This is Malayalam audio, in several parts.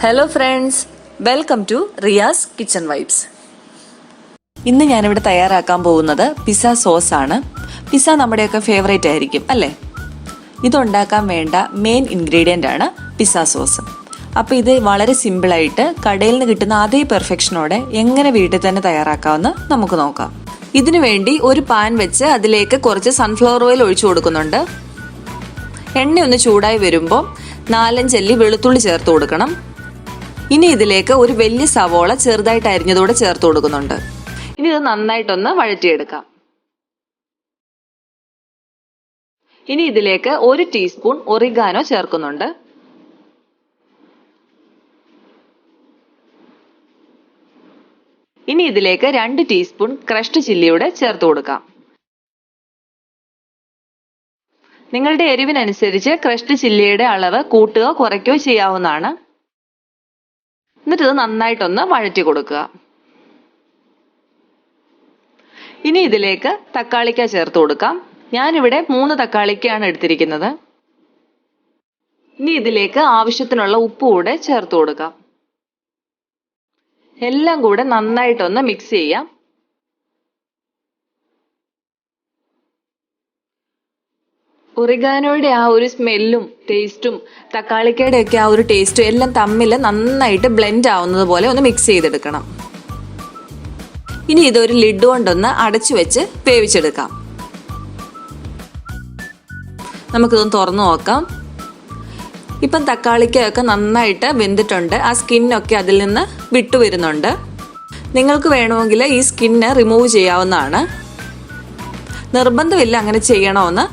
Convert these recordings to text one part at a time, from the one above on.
Hello friends, welcome to Riyas kitchen vibes. ഇന്ന് ഞാനിവിടെ തയ്യാറാക്കാൻ പോകുന്നത് പിസ്സ സോസ് ആണ്. പിസ്സ നമ്മുടെയൊക്കെ ഫേവറേറ്റ് ആയിരിക്കും അല്ലേ? ഇതുണ്ടാക്കാൻ വേണ്ട മെയിൻ ഇൻഗ്രീഡിയൻ്റ് ആണ് പിസ്സ സോസ്. അപ്പോൾ ഇത് വളരെ സിമ്പിളായിട്ട് കടയിൽ നിന്ന് കിട്ടുന്ന അതേ പെർഫെക്ഷനോടെ എങ്ങനെ വീട്ടിൽ തന്നെ തയ്യാറാക്കാമെന്ന് നമുക്ക് നോക്കാം. ഇതിനു വേണ്ടി ഒരു പാൻ വെച്ച് അതിലേക്ക് കുറച്ച് സൺഫ്ലവർ ഓയിൽ ഒഴിച്ചു കൊടുക്കുന്നുണ്ട്. എണ്ണ ഒന്ന് ചൂടായി വരുമ്പോൾ 4-5 അല്ലി വെളുത്തുള്ളി ചേർത്ത് കൊടുക്കണം. ഇനി ഇതിലേക്ക് ഒരു വലിയ സവോള ചെറുതായിട്ട് അരിഞ്ഞതോടെ ചേർത്ത് കൊടുക്കുന്നുണ്ട്. ഇനി ഇത് നന്നായിട്ടൊന്ന് വഴറ്റിയെടുക്കാം. ഇനി ഇതിലേക്ക് 1 ടീസ്പൂൺ ഒറിഗാനോ ചേർക്കുന്നുണ്ട്. ഇനി ഇതിലേക്ക് 2 ടീസ്പൂൺ ക്രഷ്ഡ് ചില്ലിയുടെ ചേർത്ത് കൊടുക്കാം. നിങ്ങളുടെ എരിവിനനുസരിച്ച് ക്രഷ്ഡ് ചില്ലിയുടെ അളവ് കൂട്ടുകയോ കുറയ്ക്കുകയോ ചെയ്യാവുന്നതാണ്. എന്നിട്ട് ഇത് നന്നായിട്ടൊന്ന് വഴറ്റി കൊടുക്കുക. ഇനി ഇതിലേക്ക് തക്കാളിക്ക ചേർത്ത് കൊടുക്കാം. ഞാനിവിടെ 3 തക്കാളിക്കയാണ് എടുത്തിരിക്കുന്നത്. ഇനി ഇതിലേക്ക് ആവശ്യത്തിനുള്ള ഉപ്പ് കൂടെ ചേർത്ത് കൊടുക്കാം. എല്ലാം കൂടെ നന്നായിട്ടൊന്ന് മിക്സ് ചെയ്യാം. ഒറിഗാനോയുടെ ആ ഒരു സ്മെല്ലും ടേസ്റ്റും തക്കാളിക്കയുടെ ഒക്കെ ആ ഒരു ടേസ്റ്റും എല്ലാം തമ്മിൽ നന്നായിട്ട് ബ്ലെൻഡ് ആവുന്നത് പോലെ ഒന്ന് മിക്സ് ചെയ്തെടുക്കണം. ഇനി ഇതൊരു ലിഡ് കൊണ്ടൊന്ന് അടച്ചു വെച്ച് വേവിച്ചെടുക്കാം. നമുക്കിതൊന്ന് തുറന്നു നോക്കാം. ഇപ്പം തക്കാളിക്കയൊക്കെ നന്നായിട്ട് വെന്തിട്ടുണ്ട്. ആ സ്കിന്നൊക്കെ അതിൽ നിന്ന് വിട്ടു വരുന്നുണ്ട്. നിങ്ങൾക്ക് വേണമെങ്കിൽ ഈ സ്കിന്ന് റിമൂവ് ചെയ്യാവുന്നതാണ്. നിർബന്ധമില്ല അങ്ങനെ ചെയ്യണമെന്ന്.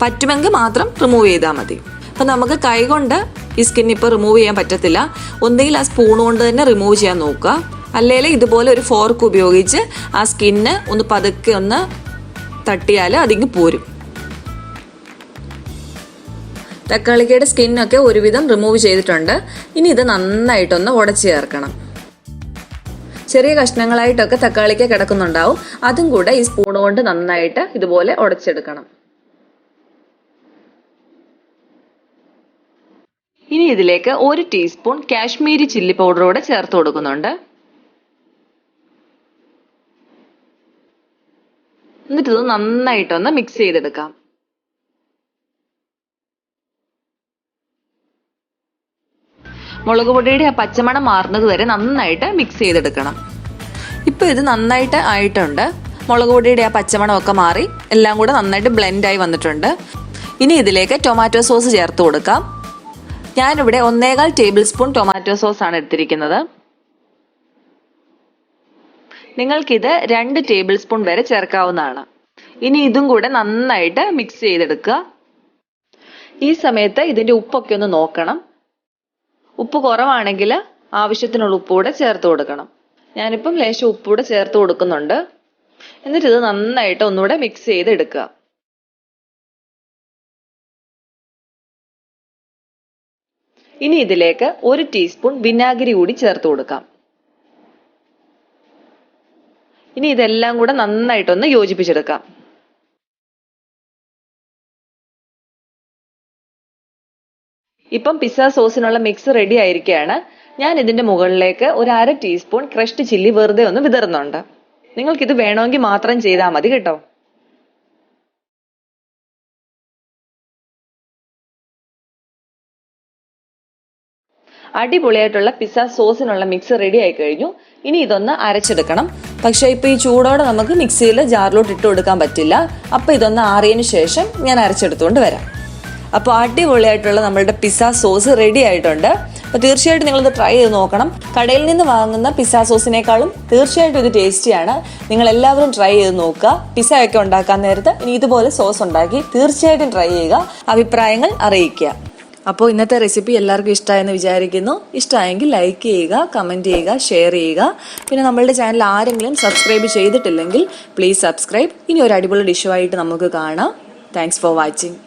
പറ്റുമെങ്കിൽ മാത്രം റിമൂവ് ചെയ്താൽ മതി. അപ്പം നമുക്ക് കൈ കൊണ്ട് ഈ സ്കിൻ ഇപ്പോൾ റിമൂവ് ചെയ്യാൻ പറ്റത്തില്ല. ഒന്നുകിൽ ആ സ്പൂൺ കൊണ്ട് തന്നെ റിമൂവ് ചെയ്യാൻ നോക്കുക. അല്ലെങ്കിൽ ഇതുപോലെ ഒരു ഫോർക്ക് ഉപയോഗിച്ച് ആ സ്കിന്ന് ഒന്ന് പതുക്കെ ഒന്ന് തട്ടിയാൽ അതിങ്ങ് പോരും. തക്കാളിക്കയുടെ സ്കിന്നൊക്കെ ഒരുവിധം റിമൂവ് ചെയ്തിട്ടുണ്ട്. ഇനി ഇത് നന്നായിട്ടൊന്ന് ഉടച്ചു ചേർക്കണം. ചെറിയ കഷ്ണങ്ങളായിട്ടൊക്കെ തക്കാളിക്ക കിടക്കുന്നുണ്ടാവും. അതും കൂടെ ഈ സ്പൂൺ കൊണ്ട് നന്നായിട്ട് ഇതുപോലെ ഉടച്ചെടുക്കണം. ഇനി ഇതിലേക്ക് 1 ടീസ്പൂൺ കാശ്മീരി ചില്ലി പൗഡർ കൂടെ ചേർത്ത് കൊടുക്കുന്നുണ്ട്. എന്നിട്ട് ഇത് നന്നായിട്ടൊന്ന് മിക്സ് ചെയ്തെടുക്കാം. മുളക് പൊടിയുടെ ആ പച്ചമണം മാറുന്നത് വരെ നന്നായിട്ട് മിക്സ് ചെയ്തെടുക്കണം. ഇപ്പൊ ഇത് നന്നായിട്ട് ആയിട്ടുണ്ട്. മുളക് പൊടിയുടെ ആ പച്ചമണം ഒക്കെ മാറി എല്ലാം കൂടെ നന്നായിട്ട് ബ്ലെൻഡായി വന്നിട്ടുണ്ട്. ഇനി ഇതിലേക്ക് ടൊമാറ്റോ സോസ് ചേർത്ത് കൊടുക്കാം. ഞാനിവിടെ 1.25 ടേബിൾ സ്പൂൺ ടൊമാറ്റോ സോസ് ആണ് എടുത്തിരിക്കുന്നത്. നിങ്ങൾക്കിത് 2 ടേബിൾ സ്പൂൺ വരെ ചേർക്കാവുന്നതാണ്. ഇനി ഇതും കൂടെ നന്നായിട്ട് മിക്സ് ചെയ്തെടുക്കുക. ഈ സമയത്ത് ഇതിന്റെ ഉപ്പൊക്കെ ഒന്ന് നോക്കണം. ഉപ്പ് കുറവാണെങ്കിൽ ആവശ്യത്തിനുള്ള ഉപ്പ് കൂടെ ചേർത്ത് കൊടുക്കണം. ഞാനിപ്പം ലേശം ഉപ്പ് കൂടെ ചേർത്ത് കൊടുക്കുന്നുണ്ട്. എന്നിട്ട് ഇത് നന്നായിട്ട് ഒന്നുകൂടെ മിക്സ് ചെയ്തെടുക്കുക. ഇനി ഇതിലേക്ക് 1 ടീസ്പൂൺ വിനാഗിരി കൂടി ചേർത്ത് കൊടുക്കാം. ഇനി ഇതെല്ലാം കൂടെ നന്നായിട്ടൊന്ന് യോജിപ്പിച്ചെടുക്കാം. ഇപ്പം പിസ്സ സോസിനുള്ള മിക്സ് റെഡി ആയിരിക്കുകയാണ്. ഞാൻ ഇതിന്റെ മുകളിലേക്ക് ഒരു 1/2 ടീസ്പൂൺ ക്രഷ്ഡ് ചില്ലി വെറുതെ ഒന്ന് വിതറുന്നുണ്ട്. നിങ്ങൾക്കിത് വേണമെങ്കിൽ മാത്രം ചെയ്താൽ മതി കേട്ടോ. അടിപൊളിയായിട്ടുള്ള പിസ്സ സോസിനുള്ള മിക്സ് റെഡി ആയി കഴിഞ്ഞു. ഇനി ഇതൊന്ന് അരച്ചെടുക്കണം. പക്ഷേ ഇപ്പോൾ ഈ ചൂടോടെ നമുക്ക് മിക്സിയിൽ ജാറിലോട്ട് ഇട്ട് കൊടുക്കാൻ പറ്റില്ല. അപ്പോൾ ഇതൊന്ന് ആറിയതിന് ശേഷം ഞാൻ അരച്ചെടുത്തുകൊണ്ട് വരാം. അപ്പോൾ അടിപൊളിയായിട്ടുള്ള നമ്മളുടെ പിസ്സ സോസ് റെഡി ആയിട്ടുണ്ട്. അപ്പോൾ തീർച്ചയായിട്ടും നിങ്ങളിത് ട്രൈ ചെയ്ത് നോക്കണം. കടയിൽ നിന്ന് വാങ്ങുന്ന പിസ്സ സോസിനേക്കാളും തീർച്ചയായിട്ടും ഇത് ടേസ്റ്റിയാണ്. നിങ്ങൾ എല്ലാവരും ട്രൈ ചെയ്ത് നോക്കുക. പിസ്സയൊക്കെ ഉണ്ടാക്കാൻ നേരത്ത് ഇനി ഇതുപോലെ സോസ് ഉണ്ടാക്കി തീർച്ചയായിട്ടും ട്രൈ ചെയ്യുക. അഭിപ്രായങ്ങൾ അറിയിക്കുക. അപ്പോൾ ഇന്നത്തെ റെസിപ്പി എല്ലാവർക്കും ഇഷ്ടമായെന്ന് വിചാരിക്കുന്നു. ഇഷ്ടമായെങ്കിൽ ലൈക്ക് ചെയ്യുക, കമൻറ്റ് ചെയ്യുക, ഷെയർ ചെയ്യുക. പിന്നെ നമ്മളുടെ ചാനൽ ആരെങ്കിലും സബ്സ്ക്രൈബ് ചെയ്തിട്ടില്ലെങ്കിൽ പ്ലീസ് സബ്സ്ക്രൈബ്. ഇനി ഒരു അടിപൊളി ഡിഷുമായിട്ട് നമുക്ക് കാണാം. Thanks for watching.